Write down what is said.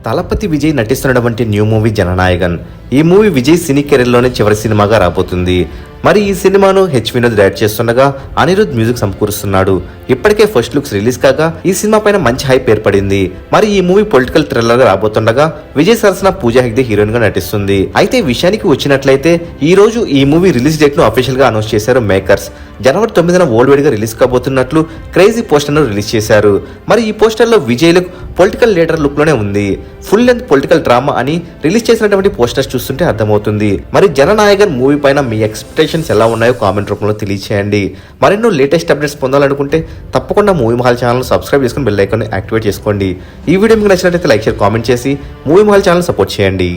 తలపతి విజయ్ నటిస్తున్నటువంటి new movie Jananayagan. ఈ movie Vijay సినీ కెరీర్లోనే చివరి సినిమాగా రాబోతుంది. మరి ఈ సినిమాను వినోద్ డైరెక్ట్ చేస్తుండగా అనిరుద్ మ్యూజిక్ సమకూరుస్తున్నాడు. ఇప్పటికే ఫస్ట్ లుక్స్ రిలీజ్ కాగా ఈ సినిమా పైన మంచి హైప్ ఏర్పడింది. మరి ఈ మూవీ పొలిటికల్ థ్రిల్లర్ గా రాబోతుండగా విజయ్ సరసన పూజా హెగ్డే హీరోయిన్ గా నటిస్తుంది. అయితే విషయానికి వచ్చినట్లయితే ఈ రోజు ఈ మూవీ రిలీజ్ డేట్ ను అఫీషియల్ గా అనౌన్స్ చేశారు మేకర్స్. జనవరి 9న వరల్డ్ వైడ్ గా రిలీజ్ కాబోతున్నట్లు క్రేజీ పోస్టర్ ను రిలీజ్ చేశారు. మరి ఈ పోస్టర్ లో Vijay look political leader look లోనే ఉంది. ఫుల్ లెంత్ పొలిటికల్ డ్రామా అని రిలీజ్ చేసినటువంటి పోస్టర్స్ చూస్తుంటే అర్థమవుతుంది. మరి జననాయగన్ మూవీ పైన మీ ఎక్స్పెక్టేషన్స్ ఎలా ఉన్నాయో కామెంట్ రూపంలో తెలియచేయండి. మరెన్నో లేటెస్ట్ అప్డేట్స్ పొందాలనుకుంటే తప్పకుండా మూవీ మహల్ ఛానల్ సబ్స్క్రైబ్ చేసుకుని బెల్ ఐకాన్ యాక్టివేట్ చేసుకోండి. ఈ వీడియో మీకు నచ్చినట్లయితే లైక్ షేర్ కామెంట్ చేసి మూవీ మహల్ ఛానల్ సపోర్ట్ చేయండి.